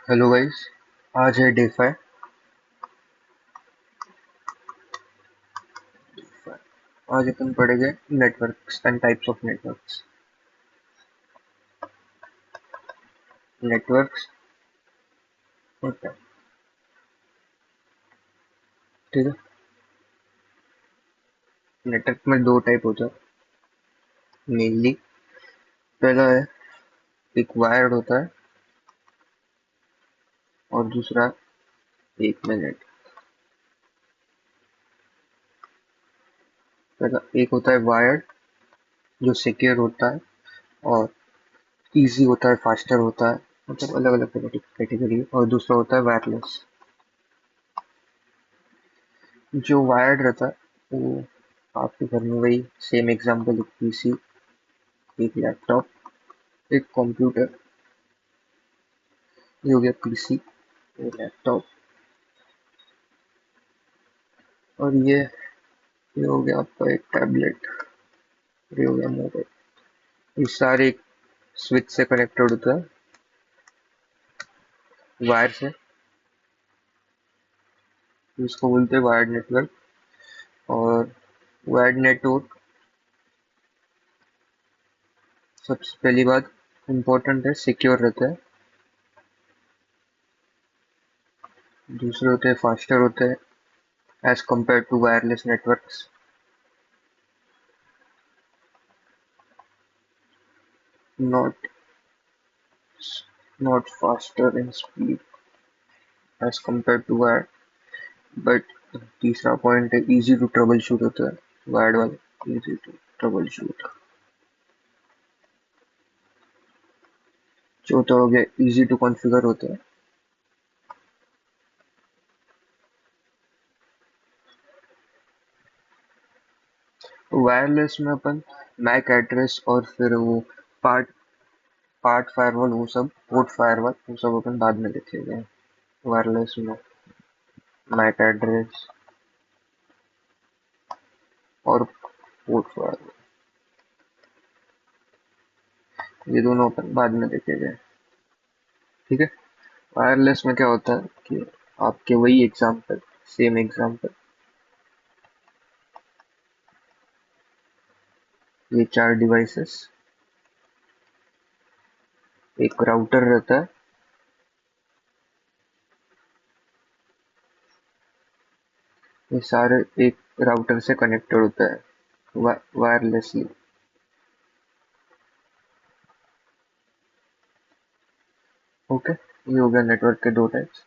Hello guys. आज है day 5। आज अपन पढ़ेंगे networks and types of networks. Networks होता है, ठीक है। नेटवर्क में दो टाइप होता है मेनली। पहला है एक वायर्ड होता है और दूसरा एक मिनट। पहला एक होता है वायर्ड जो सिक्योर होता है और इजी होता है, फास्टर होता है, मतलब अलग अलग कैटेगरी। और दूसरा होता है वायरलेस। जो वायर्ड रहता है वो आपके घर में वही सेम एग्जांपल, एक पीसी, एक लैपटॉप, एक कंप्यूटर। ये हो गया पीसी, ये लैपटॉप, और ये हो गया आपका एक टैबलेट, ये हो गया मोबाइल। ये सारे एक स्विच से कनेक्टेड होता है, वायर से। इसको बोलते हैं वायर्ड नेटवर्क। और वायर्ड नेटवर्क, सबसे पहली बात इम्पोर्टेंट है, सिक्योर रहता है। दूसरे होते हैं फास्टर होते हैं as compared to wireless networks. Not not faster in speed as compared to wire, but तीसरा पॉइंट है इजी टू ट्रबल शूट होता है वायर्ड वाले, इजी टू ट्रबल शूट। चौथा हो गया इजी टू कॉन्फ़िगर होता है। वायरलेस में अपन मैक एड्रेस और फिर वो पार्ट पार्ट फायरवॉल, वो सब पोर्ट फायरवॉल, वो सब अपन बाद में देखेंगे। वायरलेस में मैक एड्रेस और पोर्ट फायरवॉल, ये दोनों अपन बाद में देखेंगे, ठीक है। वायरलेस में क्या होता है कि आपके वही एग्जांपल, सेम एग्जांपल, ये चार डिवाइसेस, एक राउटर रहता है, ये सारे एक राउटर से कनेक्टेड होता है वायरलेसली। ओके, ये हो गया नेटवर्क के दो टाइप्स,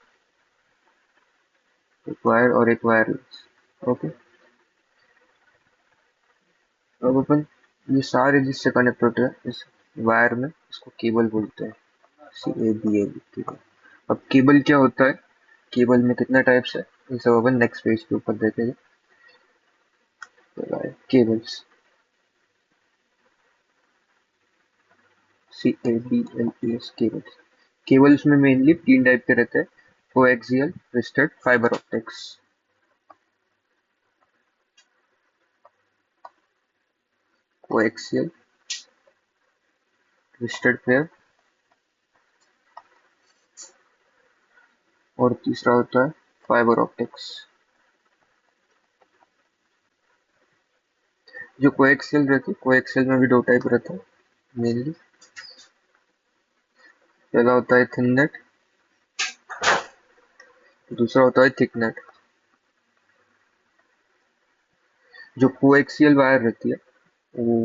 एक वायर और एक वायरलेस। ओके, अब अपन ये सारे जिससे कनेक्ट होते हैं इस वायर में, इसको केबल बोलते हैं। CABL cable. अब केबल क्या होता है, केबल में कितने टाइप्स है, ये सब अपन नेक्स्ट पेज के ऊपर देखेंगे। Cables, CABLES cables. केबल्स में मेनली तीन टाइप के रहते हैं, coaxial, twisted, fibre optics. Coaxial, twisted pair, और तीसरा होता है फाइबर ऑप्टिक्स। जो कोएक्सियल रहती है, कोएक्सियल में भी दो टाइप रहता है मेनली। पहला होता है थिन नेट, दूसरा होता है थिक नेट। जो कोएक्सियल वायर रहती है वो,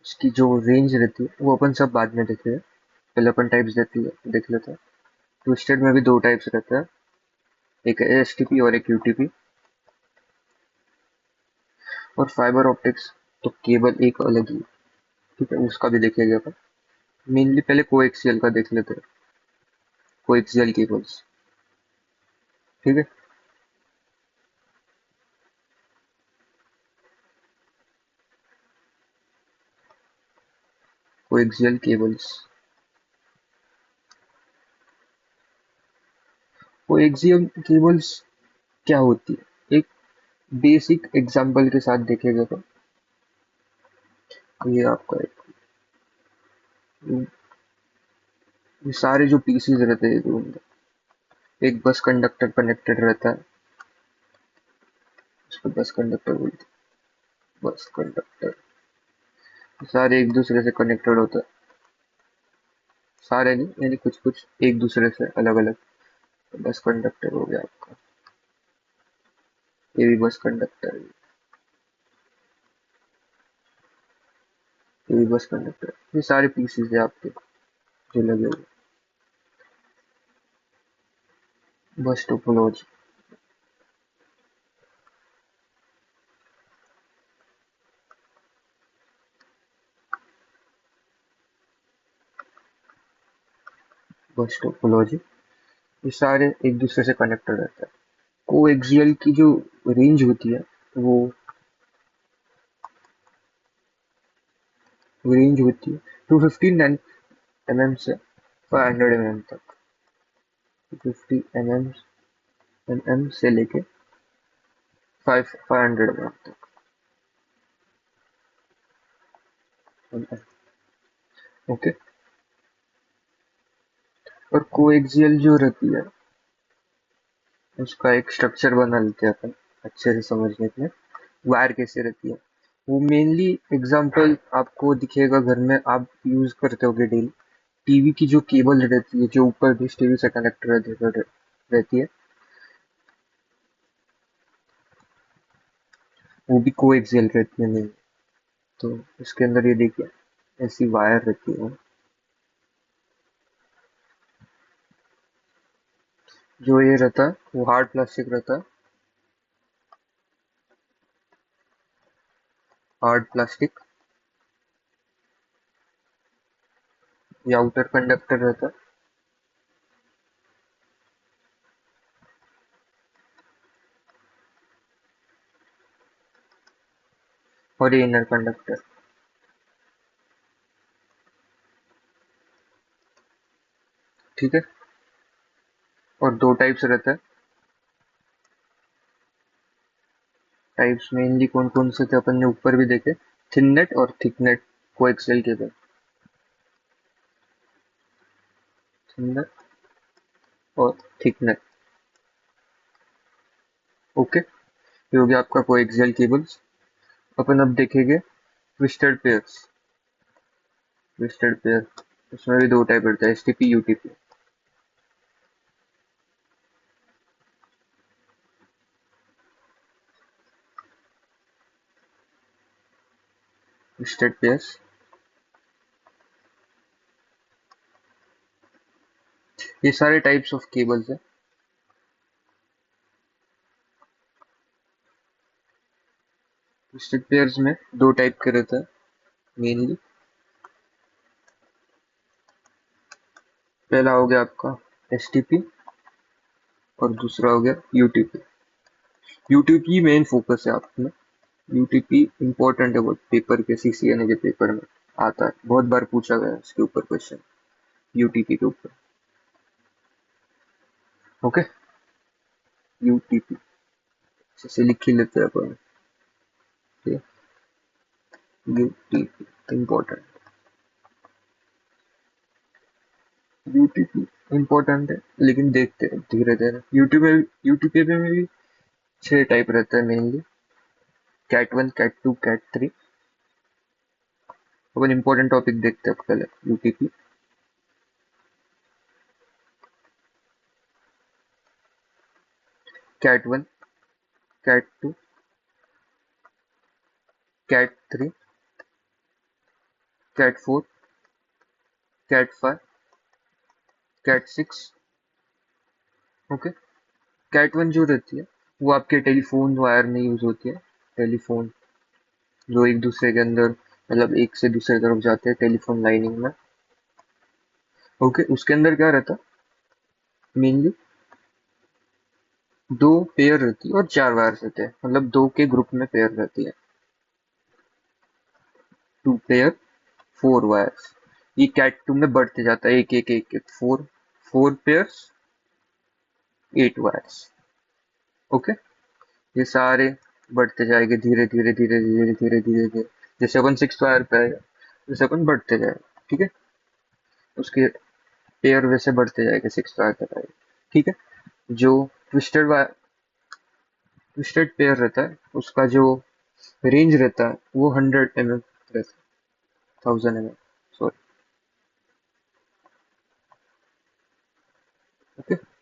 उसकी जो रेंज रहती है वो अपन सब बाद में देखेंगे, पहले अपन टाइप्स देख लेते हैं। ट्विस्टेड में भी दो टाइप्स रहते हैं, एक है ASTP और एक UTP। और फाइबर ऑप्टिक्स तो केबल एक अलग ही, ठीक है, उसका भी देखेंगे अपन। मेनली पहले कोएक्सियल का देख लेते हैं, कोएक्सियल केबल्स, ठीक है। कोएक्सियल केबल्स, कोएक्सियल केबल्स क्या होती है, एक बेसिक एग्जांपल के साथ देखेगा तो ये आपका एक ये सारे जो पीसीज रहते हैं रूम में, एक बस कंडक्टर कनेक्टेड रहता है, उसको बस कंडक्टर बोलते हैं, बस कंडक्टर। सारे एक दूसरे से कनेक्टेड होते हैं, सारे नहीं यानी कुछ कुछ एक दूसरे से अलग अलग। तो बस कंडक्टर हो गया आपका, ये भी बस कंडक्टर है, ये भी बस कंडक्टर। ये सारे पीसीज है आपके जो लगे हुए। बस टोपोलॉजी, बस टोपोलॉजी, ये सारे एक दूसरे से कनेक्टेड रहता है। कोएक्सियल की जो रेंज होती है वो रेंज होती है 250 mm से 500 mm तक। 250 mm से लेके 500 mm तक। ओके। और कोएक्सियल जो रहती है उसका एक स्ट्रक्चर बना लेते हैं अपन अच्छे से समझने के लिए। वायर कैसे रहती है वो मेनली एग्जांपल आपको दिखेगा घर में, आप यूज करते होगे डेली। टीवी की जो केबल रहती है जो ऊपर डिश टीवी से कनेक्ट रहती है, वो भी कोएक्सियल रहती है मेनली। तो इसके अंदर ये देखिए ऐसी वायर रहती है। जो ये रहता है वो हार्ड प्लास्टिक रहता है, हार्ड प्लास्टिक। ये आउटर कंडक्टर रहता है, और ये इनर कंडक्टर। ठीक है। और दो टाइप्स रहता है। टाइप्स मेनली कौन कौन से थे अपन ने ऊपर भी देखे, थिन नेट और thick net coaxial cable. Thin net और थिक नेट। ओके, ये हो गया आपका कोएक्सियल केबल्स। अपन अब देखेंगे ट्विस्टेड पेयर्स। ट्विस्टेड पेयर, उसमें भी दो टाइप रहता है, एसटीपी यूटीपी। ट्विस्टेड पेयर्स, ये सारे टाइप्स ऑफ केबल्स है। ट्विस्टेड पेयर्स में दो टाइप के रहता है मेनली। पहला हो गया आपका एसटीपी और दूसरा हो गया यूटीपी। यूटीपी मेन फोकस है आप में। यूटीपी इंपॉर्टेंट है बहुत, पेपर के सीसीएनए के पेपर में आता है, बहुत बार पूछा गया है इसके ऊपर क्वेश्चन, यूटीपी के ऊपर। ओके, यूटीपी से लिख ही लेते हैं अपन। यूटीपी इंपॉर्टेंट, यूटीपी इंपॉर्टेंट है लेकिन देखते हैं धीरे धीरे। यूटीपी में भी छह टाइप रहता है mainly, cat one, cat two, cat three. अपन इंपॉर्टेंट टॉपिक देखते हैं पहले, UTP. Cat one, cat two, cat three, cat four, cat five, cat six. Okay. Cat one जो रहती है वो आपके टेलीफोन वायर में यूज होती है। टेलीफोन जो एक दूसरे के अंदर, मतलब एक से दूसरे तरफ जाते हैं टेलीफोन लाइनिंग में। ओके, उसके अंदर क्या रहता है मेनली, दो पेयर रहती है और चार वायर्स रहते हैं, मतलब दो के ग्रुप में पेयर रहती है। Two pair, four wires. ये कैट टू में बढ़ते जाता है, एक एक एक एक, four, four pairs, eight wires. Okay, ये सारे बढ़ते जाएंगे धीरे धीरे धीरे धीरे धीरे धीरे धीरे, जैसे अपन सिक्स वायर पे आएगा जैसे अपन बढ़ते जाएगा। ठीक है। उसके पेयर वैसे बढ़ते जाएगा, सिक्स वायर तक आएगा। ठीक है। जो ट्विस्टेड पेयर रहता है उसका जो रेंज रहता है वो 100 mm रहता है, 1000 mm, सॉरी। ओके।